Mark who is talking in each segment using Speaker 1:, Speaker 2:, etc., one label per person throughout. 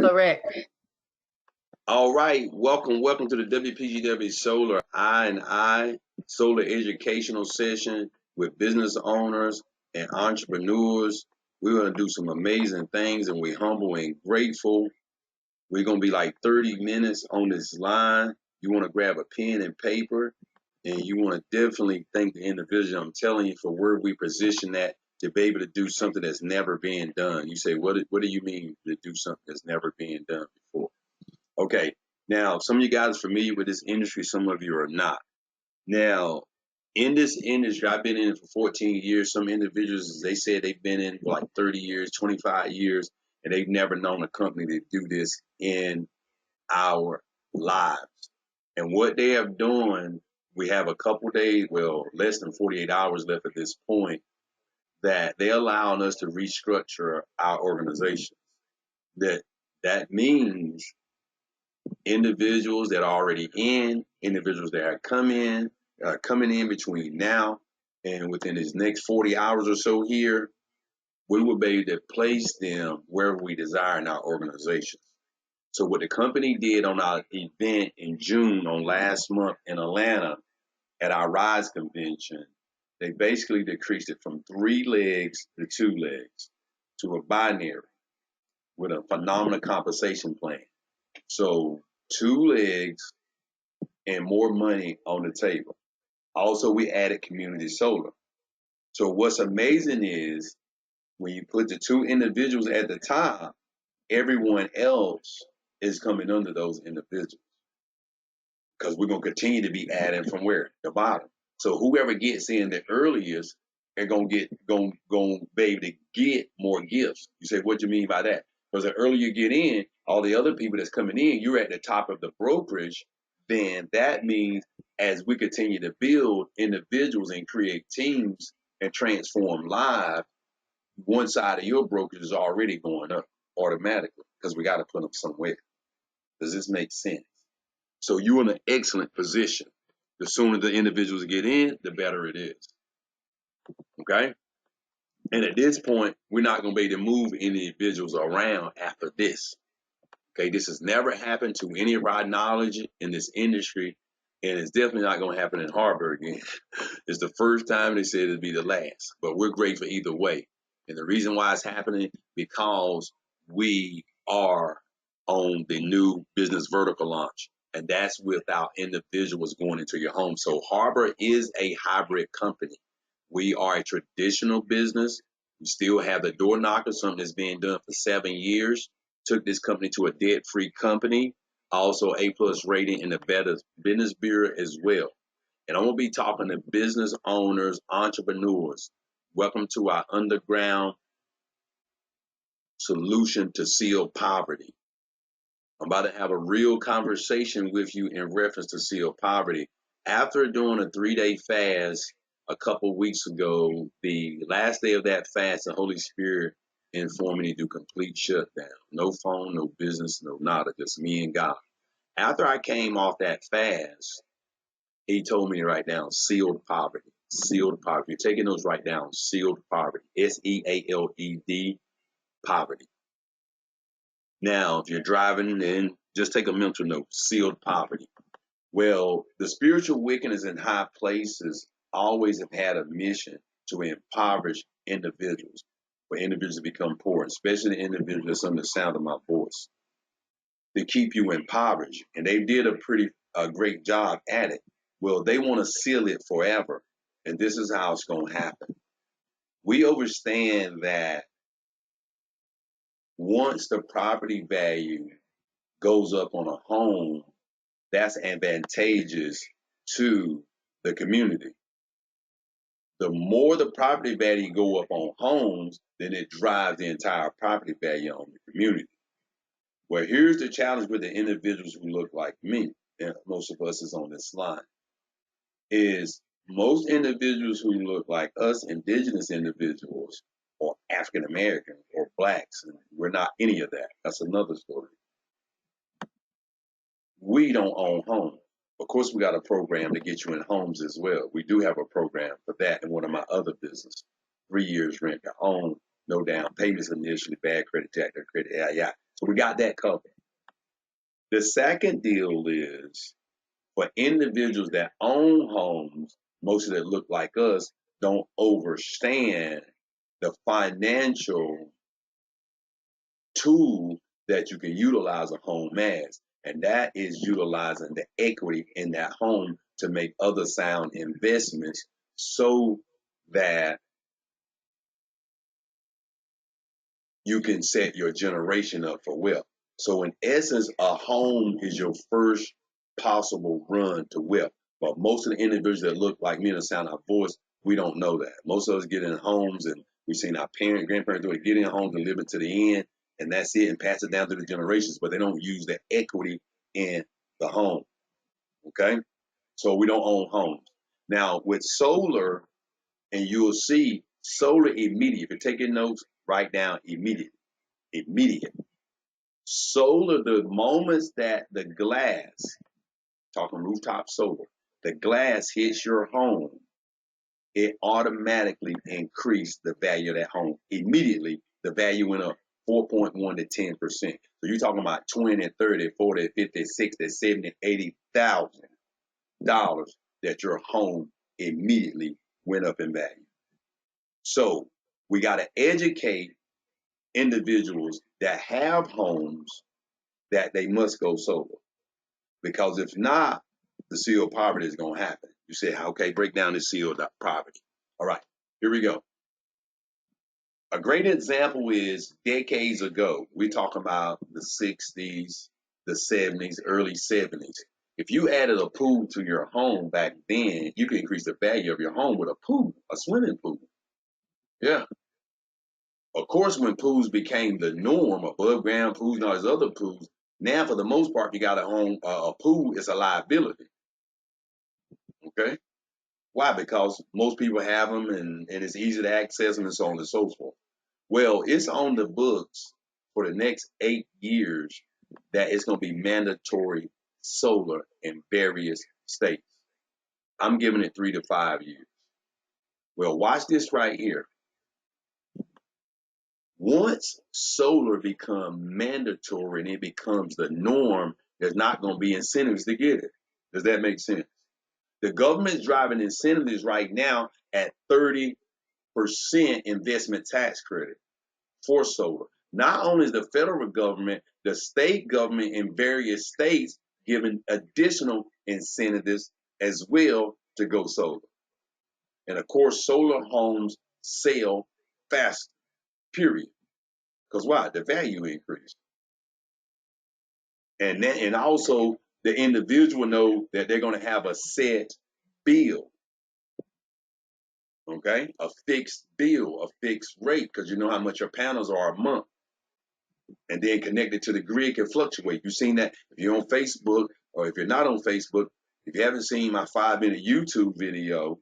Speaker 1: Correct.
Speaker 2: All right, welcome to the WPGW Solar I Solar Educational Session with business owners and entrepreneurs. We're going to do some amazing things, and we're humble and grateful. We're going to be like 30 minutes on this line. You want to grab a pen and paper, and you want to definitely thank the individual. I'm telling you, for where we position that to be able to do something that's never been done. You say, what do you mean to do something that's never been done before? Okay, now some of you guys are familiar with this industry, some of you are not. Now, in this industry, I've been in it for 14 years. Some individuals, they said they've been in for like 30 years, 25 years, and they've never known a company to do this in our lives. And what they have done, we have a couple days, well, less than 48 hours left at this point, that they're allowing us to restructure our organization. That means individuals that are already in, individuals that are coming in between now and within this next 40 hours or so here, we will be able to place them wherever we desire in our organizations. So what the company did on our event in June on last month in Atlanta at our RISE convention, they basically decreased it from 3 legs to 2 legs to a binary with a phenomenal compensation plan. So 2 legs and more money on the table. Also, we added community solar. So what's amazing is when you put the 2 individuals at the top, everyone else is coming under those individuals because we're going to continue to be adding from where? The bottom. So whoever gets in the earliest are going to be able to get more gifts. You say, what do you mean by that? Because the earlier you get in, all the other people that's coming in, you're at the top of the brokerage. Then that means as we continue to build individuals and create teams and transform live, one side of your brokerage is already going up automatically because we got to put them somewhere. Does this make sense? So you're in an excellent position. The sooner the individuals get in, the better it is. Okay? And at this point, we're not going to be able to move any individuals around after this. Okay? This has never happened to any of our knowledge in this industry, and it's definitely not going to happen in Harbor again. It's the first time, they said it'd be the last, but we're grateful either way. And the reason why it's happening, because we are on the new business vertical launch, and that's without individuals going into your home. So Harbor is a hybrid company. We are a traditional business. We still have the door knocker, something that's been done for 7 years. Took this company to a debt-free company, also A+ rating in the Better Business Bureau as well. And I'm going to be talking to business owners, entrepreneurs. Welcome to our underground solution to seal poverty. I'm about to have a real conversation with you in reference to seal poverty. After doing a 3-day fast a couple weeks ago, the last day of that fast, the Holy Spirit informed me to do complete shutdown. No phone, no business, no nada, just me and God. After I came off that fast, he told me to write down sealed poverty. Sealed poverty. You're taking those right down. Sealed poverty. SEALED poverty. Now, if you're driving, then just take a mental note. Sealed poverty. Well, the spiritual wickedness in high places always have had a mission to impoverish individuals, for individuals to become poor, especially the individuals that's under the sound of my voice, to keep you impoverished. And they did a great job at it. Well, they want to seal it forever. And this is how it's going to happen. We understand that once the property value goes up on a home, that's advantageous to the community. The more the property value go up on homes, then it drives the entire property value on the community. Well, here's the challenge with the individuals who look like me, and most of us is on this line, is most individuals who look like us, indigenous individuals, or African Americans, or blacks, and we're not any of that. That's another story. We don't own homes. Of course, we got a program to get you in homes as well. We do have a program for that in one of my other businesses. 3 years rent to own, no down payments initially, bad credit, jack their credit, yeah. So we got that covered. The second deal is for individuals that own homes, most of that look like us, don't understand the financial tool that you can utilize a home as, and that is utilizing the equity in that home to make other sound investments so that you can set your generation up for wealth. So in essence, a home is your first possible run to wealth. But most of the individuals that look like me and sound our voice, we don't know that. Most of us get in homes and we've seen our parents, grandparents do it, get in homes and live it to the end, and that's it, and pass it down through the generations, but they don't use the equity in the home. Okay? So we don't own homes. Now with solar, and you'll see solar immediate. If you're taking notes, write down immediate. Immediate. Solar, the moments that the glass, talking rooftop solar, the glass hits your home, it automatically increased the value of that home. Immediately, the value went up 4.1 to 10%. So you're talking about 20, 30, 40, 50, 60, 70, $80,000 that your home immediately went up in value. So we got to educate individuals that have homes that they must go solar. Because if not, the seal of poverty is going to happen. You say, okay, break down the seal of poverty. All right, here we go. A great example is decades ago. We talk about the 60s, the 70s, early 70s. If you added a pool to your home back then, you could increase the value of your home with a pool, a swimming pool. Yeah. Of course, when pools became the norm, above ground pools and all these other pools, now for the most part, you got a pool is a liability. Okay, why? Because most people have them and it's easy to access them and so on and so forth. Well, it's on the books for the next 8 years that it's going to be mandatory solar in various states. I'm giving it 3 to 5 years. Well, watch this right here. Once solar becomes mandatory and it becomes the norm, there's not going to be incentives to get it. Does that make sense? The government's driving incentives right now at 30% investment tax credit for solar. Not only is the federal government, the state government in various states giving additional incentives as well to go solar. And of course, solar homes sell fast, period. Because why? The value increase. And also the individual know that they're going to have a set bill, okay? A fixed bill, a fixed rate, because you know how much your panels are a month. And then connected to the grid can fluctuate. You've seen that if you're on Facebook, or if you're not on Facebook, if you haven't seen my 5-minute YouTube video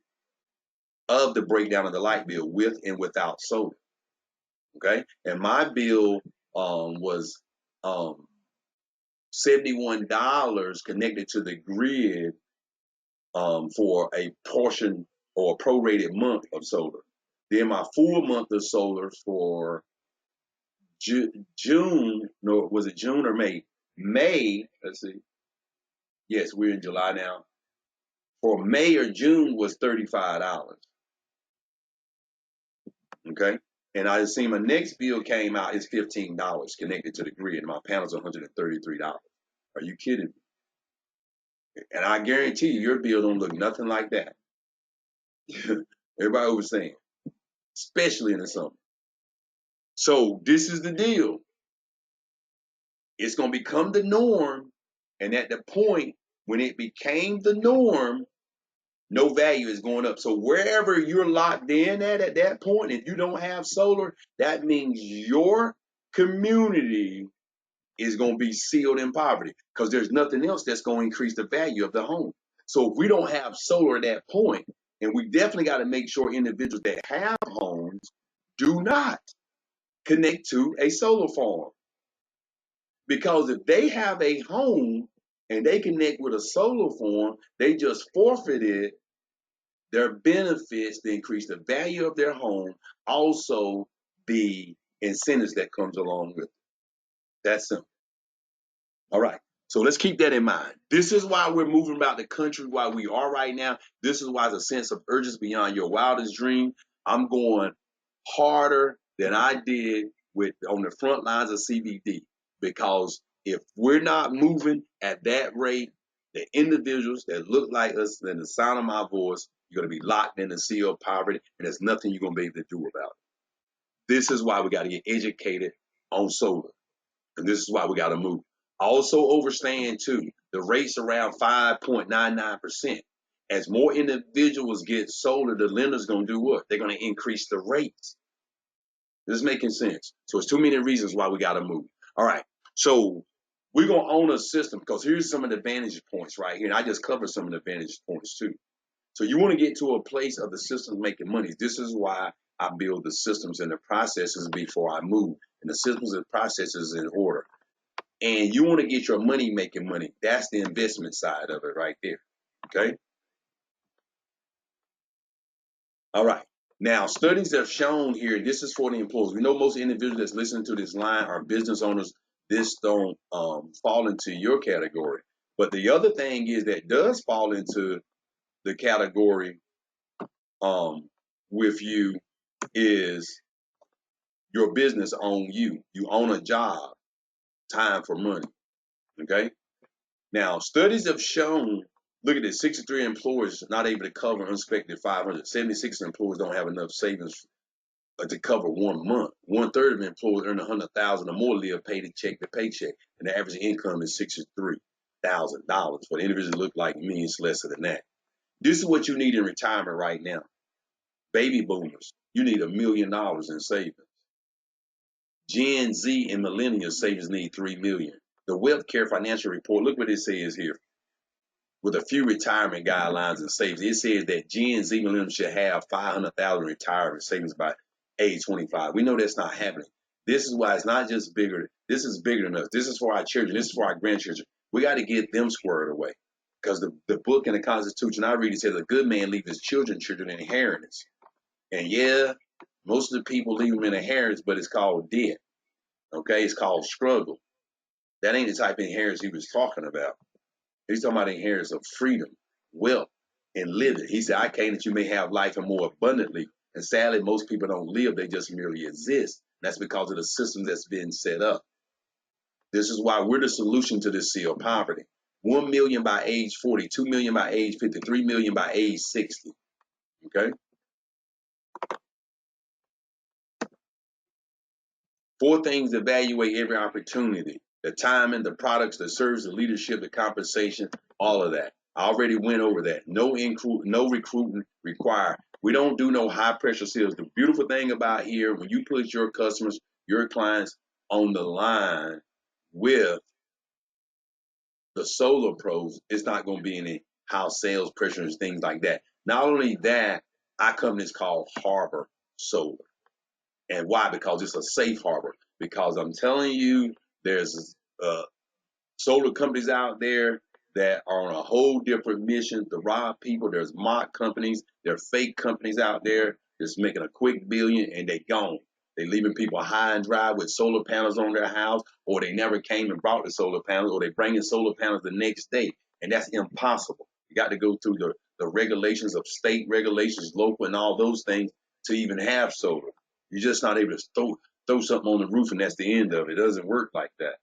Speaker 2: of the breakdown of the light bill with and without solar, okay? And my bill was $71 connected to the grid for a portion or a prorated month of solar. Then my full month of solar for June, no, was it June or May? May, let's see. Yes, we're in July now. For May or June was $35. Okay. And I just seen my next bill came out, it's $15 connected to the grid, and my panels are $133. Are you kidding me? And I guarantee you, your bill don't look nothing like that. Everybody was saying, especially in the summer. So this is the deal. It's going to become the norm. And at the point when it became the norm, no value is going up. So wherever you're locked in at that point, if you don't have solar, that means your community is going to be sealed in poverty because there's nothing else that's going to increase the value of the home. So if we don't have solar at that point, and we definitely got to make sure individuals that have homes do not connect to a solar farm. Because if they have a home and they connect with a solar farm, they just forfeited their benefits to increase the value of their home, also the incentives that comes along with it. That's simple. All right. So let's keep that in mind. This is why we're moving about the country while we are right now. This is why there's a sense of urgency beyond your wildest dream. I'm going harder than I did with on the front lines of CBD, because if we're not moving at that rate, the individuals that look like us and the sound of my voice, you're going to be locked in the sea of poverty, and there's nothing you're going to be able to do about it. This is why we got to get educated on solar. And this is why we got to move. Also understand too, the rate's around 5.99%. As more individuals get solar, the lender's going to do what? They're going to increase the rates. This is making sense. So it's too many reasons why we got to move. All right. So we're going to own a system, because here's some of the vantage points right here. And I just covered some of the vantage points too. So you want to get to a place of the systems making money. This is why I build the systems and the processes before I move. And the systems and processes in order. And you want to get your money making money. That's the investment side of it right there. Okay. All right. Now, studies have shown here, this is for the employees. We know most individuals that's listening to this line are business owners. This don't fall into your category. But the other thing is that does fall into the category with you is your business own you. You own a job, time for money. Okay. Now, studies have shown, look at this, 63 employers not able to cover unexpected 500. 76 employers don't have enough savings to cover 1 month. 1/3 of employers earn 100,000 or more live paycheck to paycheck, and the average income is $63,000. For the individuals that look like me, it's less than that. This is what you need in retirement right now. Baby boomers, you need $1 million in savings. Gen Z and millennial savings need $3 million. The Wealth Care Financial Report, look what it says here. With a few retirement guidelines and savings, it says that Gen Z millennials should have 500,000 retirement savings by age 25. We know that's not happening. This is why it's not just bigger. This is bigger than us. This is for our children. This is for our grandchildren. We got to get them squared away, because the book and the Constitution I read, it says a good man leaves his children an inheritance. And yeah, most of the people leave them in inheritance, but it's called debt. Okay, it's called struggle. That ain't the type of inheritance he was talking about. He's talking about inheritance of freedom, wealth, and living. He said, I came that you may have life and more abundantly. And sadly, most people don't live, they just merely exist. That's because of the system that's been set up. This is why we're the solution to this sea of poverty. 1 million by age 40, 2 million by age 50, 3 million by age 60. Okay? 4 things to evaluate every opportunity: the timing, the products, the service, the leadership, the compensation, all of that. I already went over that. No recruiting required. We don't do no high pressure sales. The beautiful thing about here, when you put your customers, your clients on the line with the solar pros, it's not going to be any house sales pressure and things like that. Not only that, our company is called Harbor Solar. And why? Because it's a safe harbor. Because I'm telling you, there's solar companies out there that are on a whole different mission to rob people. There's mock companies, there are fake companies out there just making a quick billion and they gone. They leaving people high and dry with solar panels on their house, or they never came and brought the solar panels, or they bring in solar panels the next day. And that's impossible. You got to go through the regulations of state regulations, local, and all those things to even have solar. You're just not able to throw something on the roof and that's the end of it. It doesn't work like that.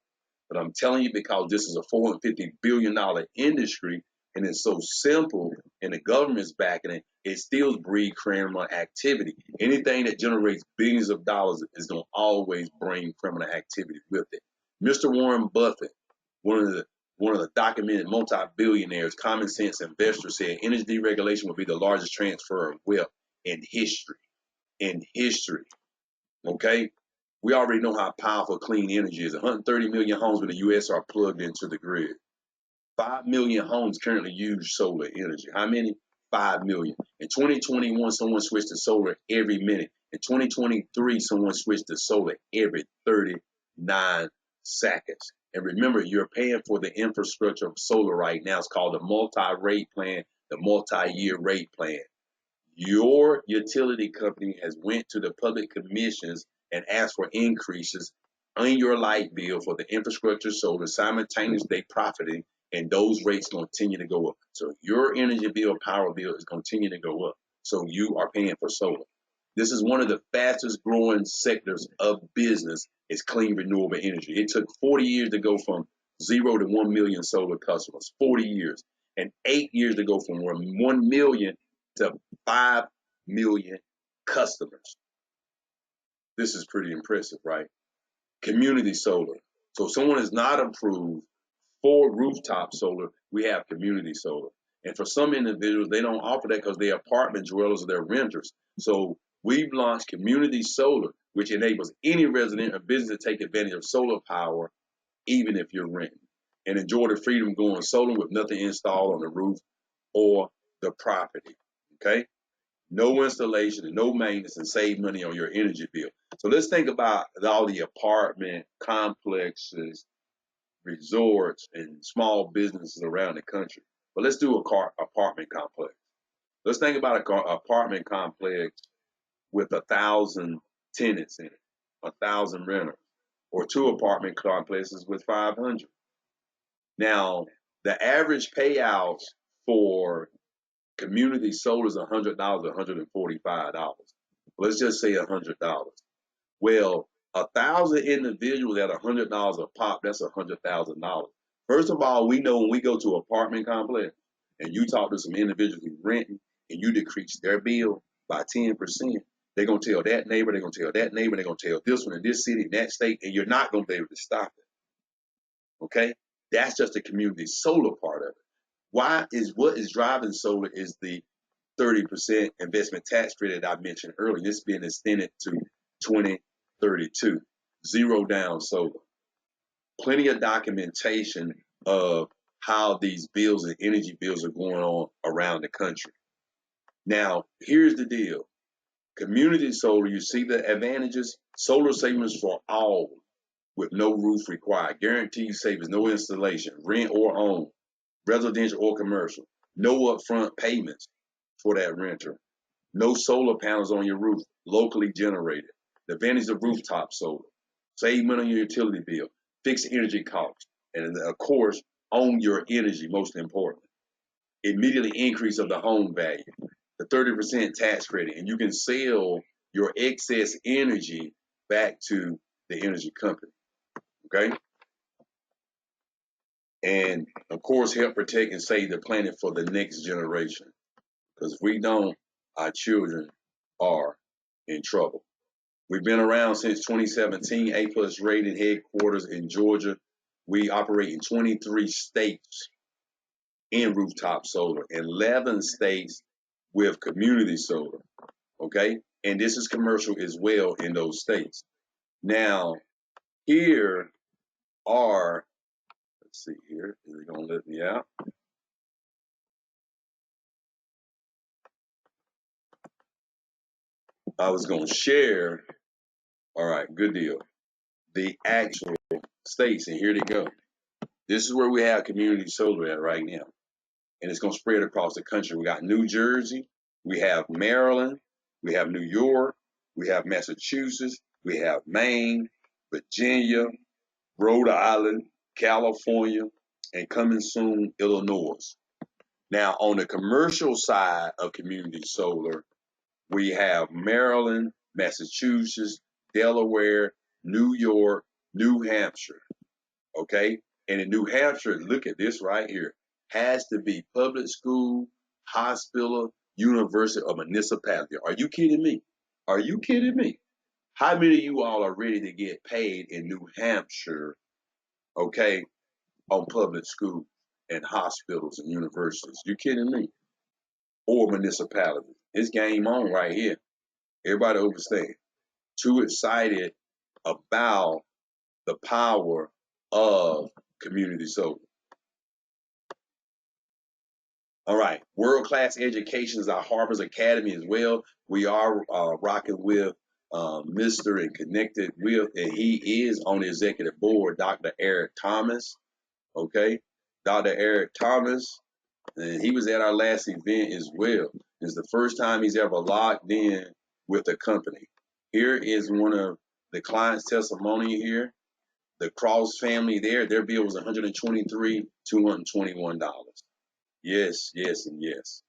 Speaker 2: But I'm telling you, because this is a $450 billion industry and it's so simple and the government's backing it, it still breeds criminal activity. Anything that generates billions of dollars is going to always bring criminal activity with it. Mr. Warren Buffett, one of the documented multi-billionaires, common sense investors, said energy deregulation will be the largest transfer of wealth in history. In history. Okay? We already know how powerful clean energy is. 130 million homes in the U.S. are plugged into the grid. 5 million homes currently use solar energy. How many? 5 million. In 2021, someone switched to solar every minute. In 2023, someone switched to solar every 39 seconds. And remember, you're paying for the infrastructure of solar right now. It's called the multi-rate plan, the multi-year rate plan. Your utility company has went to the public commissions and asked for increases on your light bill for the infrastructure solar simultaneously they profiting, and those rates continue to go up. So your energy bill, power bill is continuing to go up. So you are paying for solar. This is one of the fastest growing sectors of business is clean renewable energy. It took 40 years to go from 0 to 1 million solar customers, 40 years, and 8 years to go from 1 million to 5 million customers. This is pretty impressive, right? Community solar. So if someone is not approved for rooftop solar, we have community solar. And for some individuals, they don't offer that because they're apartment dwellers or they're renters. So we've launched community solar, which enables any resident or business to take advantage of solar power, even if you're renting, and enjoy the freedom of going solar with nothing installed on the roof or the property. Okay? No installation and no maintenance, and save money on your energy bill. So let's think about all the apartment complexes, resorts, and small businesses around the country. But let's do apartment complex. Let's think about an apartment complex with 1,000 tenants in it, 1,000 renters, or 2 apartment complexes with 500. Now, the average payouts for community solar is $100, $145. Let's just say $100. Well, 1,000 individuals at $100 a pop, that's $100,000. First of all, we know when we go to an apartment complex and you talk to some individuals who renting and you decrease their bill by 10%, they're gonna tell that neighbor, they're gonna tell that neighbor, they're gonna tell this one in this city, in that state, and you're not gonna be able to stop it. Okay? That's just the community solar part of it. What is driving solar is the 30% investment tax credit I mentioned earlier. This being extended to 2032. Zero down solar. Plenty of documentation of how these bills and energy bills are going on around the country. Now, here's the deal. Community solar, you see the advantages? Solar savings for all with no roof required. Guaranteed savings, no installation, rent or own, residential or commercial. No upfront payments for that renter. No solar panels on your roof, locally generated. The advantage of rooftop solar. Save money on your utility bill. Fix energy costs. And of course, own your energy, most importantly. Immediately increase of the home value. The 30% tax credit. And you can sell your excess energy back to the energy company. Okay? And of course, help protect and save the planet for the next generation. Because if we don't, our children are in trouble. We've been around since 2017, A+ rated headquarters in Georgia. We operate in 23 states in rooftop solar, 11 states with community solar, okay? And this is commercial as well in those states. Now, here are, let's see here, is it gonna let me out? I was gonna share, all right, good deal, the actual states, and here they go. This is where we have community solar at right now. And it's going to spread across the country. We got New Jersey, we have Maryland, we have New York, we have Massachusetts, we have Maine, Virginia, Rhode Island, California, and coming soon, Illinois. Now, on the commercial side of community solar, we have Maryland, Massachusetts, Delaware, New York, New Hampshire. Okay? And in New Hampshire, look at this right here. Has to be public school, hospital, university, or municipality. Are you kidding me? Are you kidding me? How many of you all are ready to get paid in New Hampshire, okay, on public schools and hospitals and universities? You kidding me? Or municipalities. It's game on right here. Everybody understand. Too excited about the power of community solar. All right, world-class education is our Harvard Academy as well. We are rocking with Mr. and connected with, and he is on the executive board, Dr. Eric Thomas. Okay, Dr. Eric Thomas, and he was at our last event as well. It's the first time he's ever logged in with a company. Here is one of the client's testimony here. The Cross family there, their bill was $123,221. Yes, yes, and yes.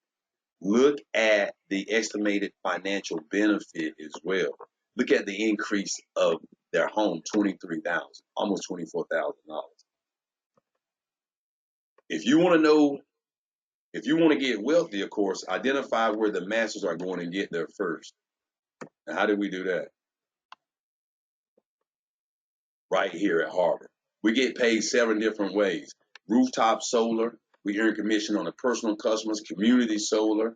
Speaker 2: Look at the estimated financial benefit as well. Look at the increase of their home, 23,000, almost $24,000. If you want to know, if you want to get wealthy, of course, identify where the masses are going and get there first. And how did we do that? Right here at Harvard. We get paid 7 different ways. Rooftop solar, we earn commission on the personal customers, community solar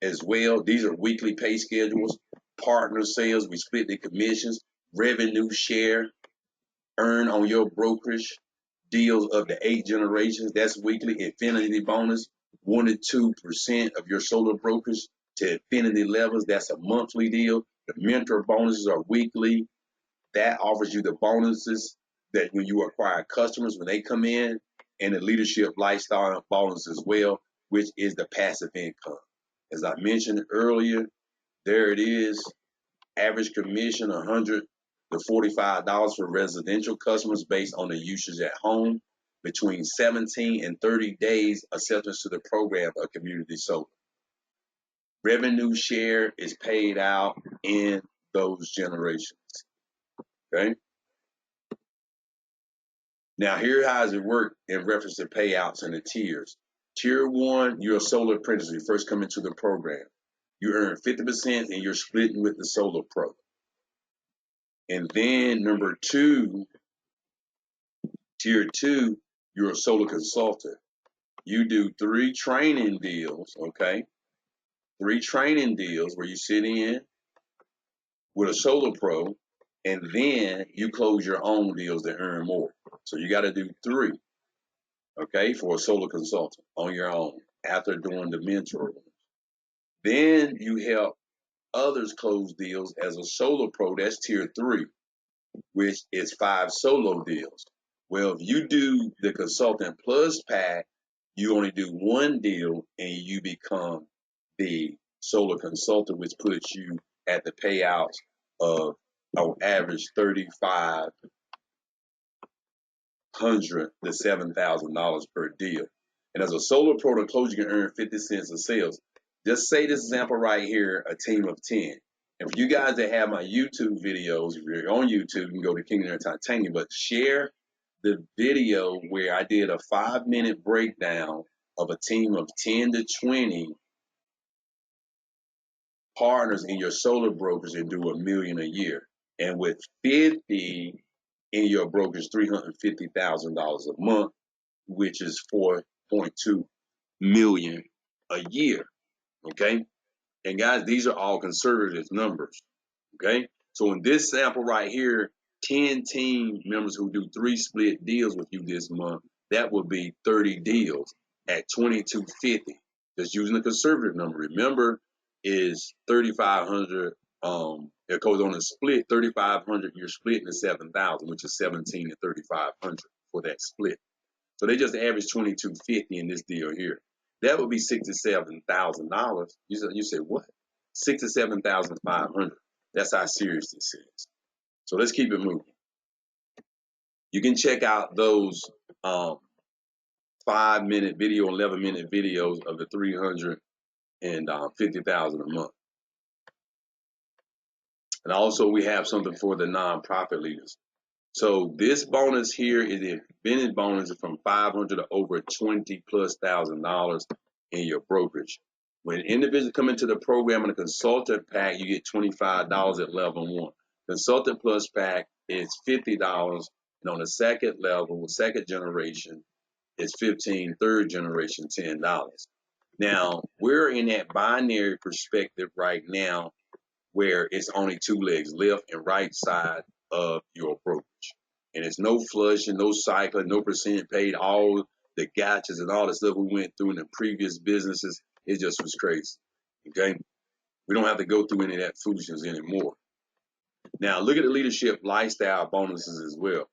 Speaker 2: as well. These are weekly pay schedules. Partner sales, we split the commissions. Revenue share, earn on your brokerage deals of the 8 generations. That's weekly. Infinity bonus, 1 to 2% of your solar brokerage to infinity levels. That's a monthly deal. The mentor bonuses are weekly. That offers you the bonuses that when you acquire customers, when they come in, and the leadership lifestyle bonus as well, which is the passive income. As I mentioned earlier, there it is. Average commission, $100 to $45 for residential customers based on the usage at home. Between 17 and 30 days acceptance to the program of community solar. Revenue share is paid out in those generations. Okay. Now, here how does it work in reference to payouts and the tiers. Tier 1, you're a solar apprentice. You first come into the program. You earn 50% and you're splitting with the Solar Pro. And then number 2, tier 2, you're a solar consultant. You do 3 training deals, okay? 3 training deals where you sit in with a Solar Pro, and then you close your own deals to earn more. So you got to do 3. Okay, for a solar consultant on your own after doing the mentor. Then you help others close deals as a solo pro. That's tier 3, which is 5 solo deals. Well, if you do the consultant plus pack, you only do 1 deal and you become the solar consultant, which puts you at the payouts of on average $3,500 to $7,000 per deal. And as a solar pro to close, you can earn 50 cents of sales. Just say this example right here, a team of 10. And for you guys that have my YouTube videos, if you're on YouTube, you can go to Kingdom Titanium, but share the video where I did a 5-minute breakdown of a team of 10 to 20 partners in your solar brokers and do $1 million a year. And with 50 in your brokers, $350,000 a month, which is 4.2 million a year. Okay. And guys, these are all conservative numbers. Okay. So in this sample right here, 10 team members who do 3 split deals with you this month, that would be 30 deals at $2,250. Just using a conservative number. Remember, is 3,500. It goes on a split 3,500. You're splitting to 7,000, which is 17 to 3,500 for that split. So they just average $2,250 in this deal here. That would be $67,000. You say what? $67,500. That's how serious this is. So let's keep it moving. You can check out those 5-minute video, 11-minute videos of the 350,000 a month. And also we have something for the nonprofit leaders. So this bonus here is the invented bonus from $500 to over $20,000+ in your brokerage. When individuals come into the program in a consultant pack, you get $25 at level 1. Consultant plus pack is $50, and on the second level, second generation, it's $15. Third generation, $10. Now we're in that binary perspective right now, where it's only 2 legs, left and right side of your brokerage. And it's no flushing, no cycling, no percent paid, all the gotchas and all the stuff we went through in the previous businesses. It just was crazy. Okay? We don't have to go through any of that foolishness anymore. Now, look at the leadership lifestyle bonuses as well.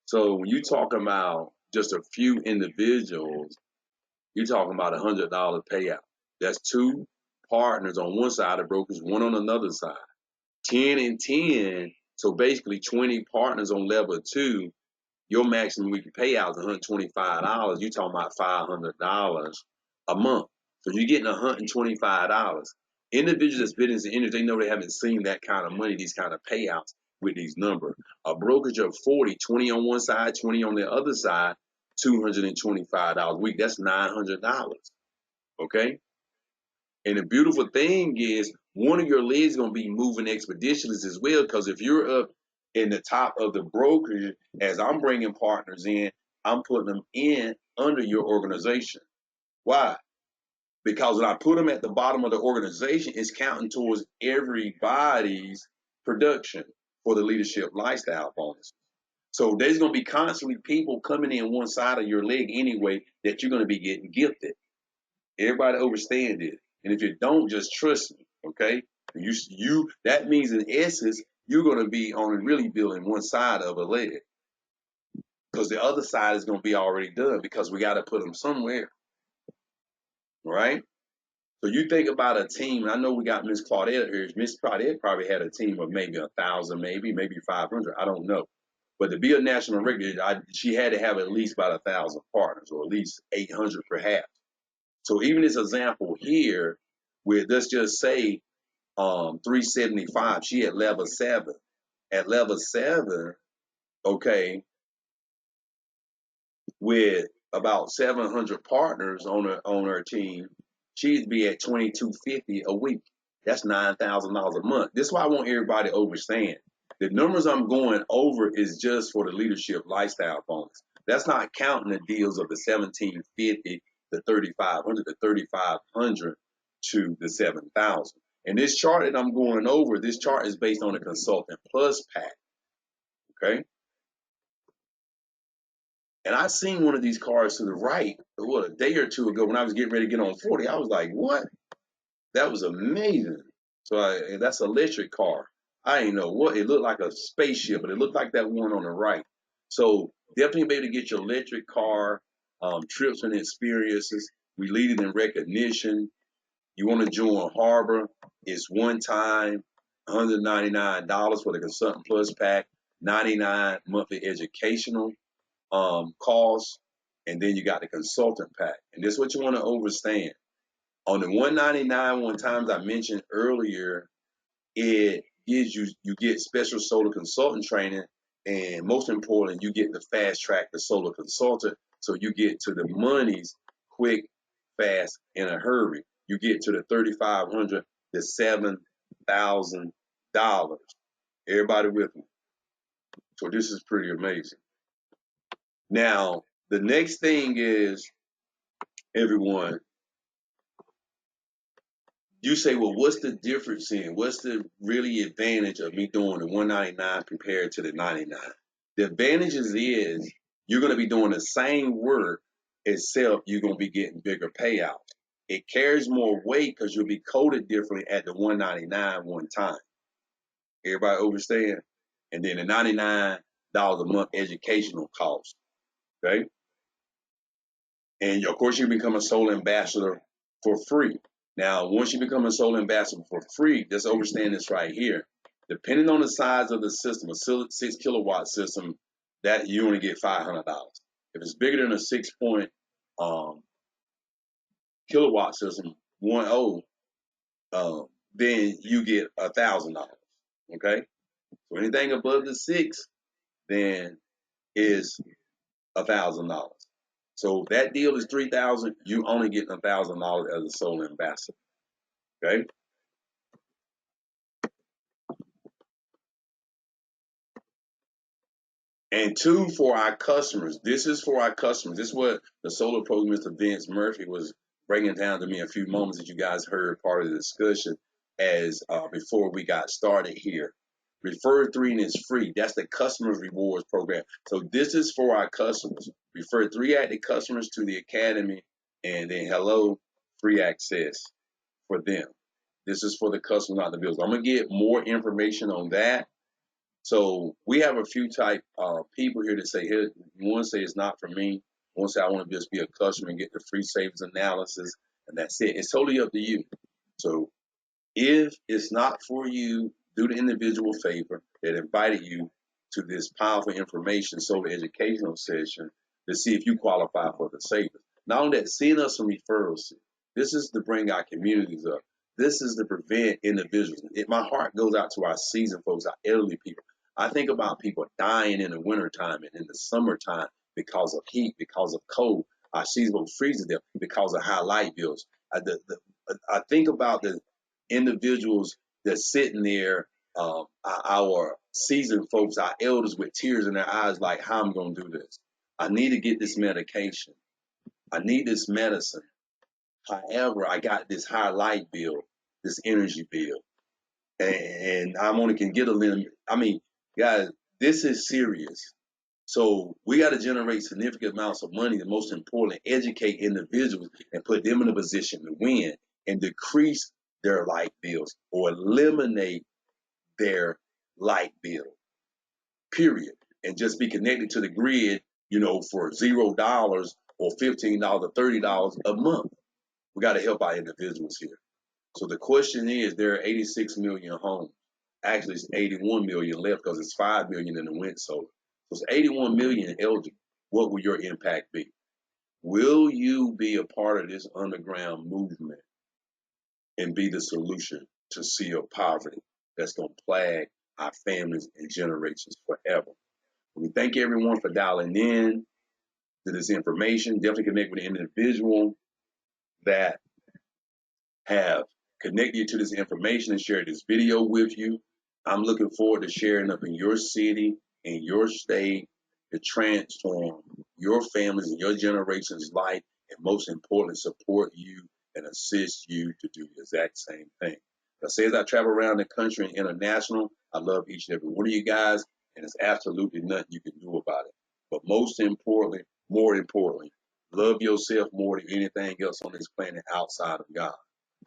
Speaker 2: So when you talk about just a few individuals, you're talking about $100 payout. That's 2 partners on one side of brokers, 1 on another side. 10 and 10, so basically 20 partners on level 2 your maximum weekly payout is $125. You're talking about $500 a month. So you're getting $125. Individuals that's been in the industry, they know they haven't seen that kind of money, these kind of payouts with these numbers. A brokerage of 40, 20 on one side, 20 on the other side, $225 a week. That's $900. Okay? And the beautiful thing is, one of your legs is going to be moving expeditiously as well, because if you're up in the top of the brokerage, as I'm bringing partners in, I'm putting them in under your organization. Why? Because when I put them at the bottom of the organization, it's counting towards everybody's production for the leadership lifestyle bonus. So there's going to be constantly people coming in one side of your leg anyway that you're going to be getting gifted. Everybody understand it. And if you don't, just trust me, okay? You that means in essence, you're going to be only really building one side of a leg, because the other side is going to be already done, because we got to put them somewhere, right? So you think about a team, and I know we got Miss Claudette here. Miss Claudette probably had a team of maybe 1,000, maybe 500. I don't know. But to be a national record, she had to have at least about 1,000 partners, or at least 800 perhaps. So even this example here, with let's just say 375, she at level 7. At level 7, okay, with about 700 partners on her team, she'd be at 2,250 a week. That's $9,000 a month. This is why I want everybody to understand. The numbers I'm going over is just for the leadership lifestyle bonus. That's not counting the deals of the 1,750, the 3,500, the 3,500 to the 7,000. And this chart that I'm going over, this chart is based on the Consultant Plus pack. Okay. And I seen one of these cars to the right, a day or two ago when I was getting ready to get on 40. I was like, what? That was amazing. So that's an electric car. I didn't know what it looked like, a spaceship, but it looked like that one on the right. So definitely be able to get your electric car, trips and experiences. We lead it in recognition. You want to join Harbor? It's one time, $199 for the Consultant Plus pack, $99 monthly educational costs, and then you got the consultant pack. And this is what you want to understand. On the 199 one times I mentioned earlier, it gives you get special solar consultant training, and most importantly, you get the fast track the solar consultant, so you get to the monies quick, fast, in a hurry. You get to the 3,500 to $7,000. Everybody with me? So this is pretty amazing. Now, the next thing is, everyone, you say, well, what's the difference what's the really advantage of me doing the 199 compared to the 99? The advantages is you're going to be doing the same work, except you're going to be getting bigger payouts. It carries more weight because you'll be coded differently at the 199 one time. Everybody understand? And then the $99 a month educational cost. Okay? And of course, you become a solar ambassador for free. Now, once you become a solar ambassador for free, just understand this right here. Depending on the size of the system, a 6 kilowatt system, that you only get $500. If it's bigger than a 6 kilowatt system, 1.0, then you get $1,000. Okay, so anything above the 6, then is $1,000. So that deal is $3,000. You only get $1,000 as a solar ambassador. Okay. And 2, for our customers. This is for our customers. This is what the Solar Pro, Mr. Vince Murphy, was bringing down to me a few moments that you guys heard part of the discussion as before we got started here. Refer 3 is free. That's the Customers Rewards Program. So this is for our customers. Refer 3 active customers to the Academy, and then hello, free access for them. This is for the customers, not the bills. I'm going to get more information on that. So we have a few type people here that say, here, one say it's not for me. One say I want to just be a customer and get the free savings analysis, and that's it. It's totally up to you. So if it's not for you, do the individual favor that invited you, to this powerful information solar educational session to see if you qualify for the savings. Not only that, send us some referrals. This is to bring our communities up. This is to prevent individuals. My heart goes out to our seasoned folks, our elderly people. I think about people dying in the wintertime and in the summertime because of heat, because of cold. Our seasonal freezes them because of high light bills. I think about the individuals that's sitting there, our seasoned folks, our elders with tears in their eyes, like, how I'm going to do this? I need to get this medication. I need this medicine. However, I got this high light bill, this energy bill, and I only can get a limit. I mean, guys, this is serious. So we got to generate significant amounts of money, and most importantly, educate individuals and put them in a position to win and decrease their light bills or eliminate their light bill, period. And just be connected to the grid, for $0 or $15 or $30 a month. We got to help our individuals here. So the question is, there are 86 million homes. Actually, it's 81 million left because it's 5 million in the wind solar. So it's 81 million eligible. What will your impact be? Will you be a part of this underground movement and be the solution to seal poverty that's going to plague our families and generations forever? We thank everyone for dialing in to this information. Definitely connect with an individual that have connected you to this information and share this video with you. I'm looking forward to sharing up in your city, in your state, to transform your families and your generation's life, and most importantly, support you and assist you to do the exact same thing. I say, as I travel around the country and international, I love each and every one of you guys, and there's absolutely nothing you can do about it. But more importantly, love yourself more than anything else on this planet outside of God.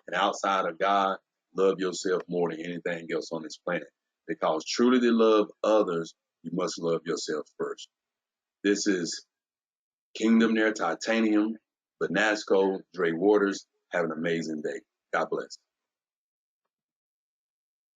Speaker 2: And outside of God, love yourself more than anything else on this planet. Because truly to love others, you must love yourself first. This is Kingdom There, Titanium, Benasco, Dre Waters. Have an amazing day. God bless.